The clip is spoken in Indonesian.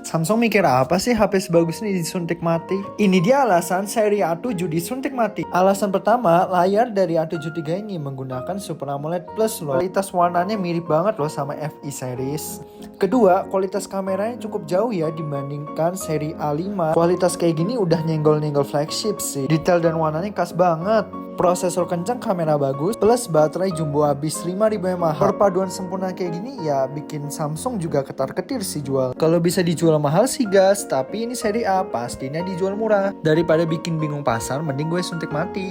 Samsung mikir apa sih HP sebagus ini disuntik mati? Ini dia alasan seri A7 disuntik mati. Alasan pertama, layar dari A73 ini menggunakan Super AMOLED Plus loh. Kualitas warnanya mirip banget loh sama FE series. Kedua, kualitas kameranya cukup jauh ya dibandingkan seri A5. Kualitas kayak gini udah nyenggol-nyenggol flagship sih. Detail dan warnanya khas banget. Prosesor kencang, kamera bagus, plus baterai jumbo habis 5000 mAh. Perpaduan sempurna kayak gini ya bikin Samsung juga ketar-ketir sih jual. Kalau bisa dijual mahal sih gas, tapi ini seri A pastinya dijual murah. Daripada bikin bingung pasar, mending gue suntik mati.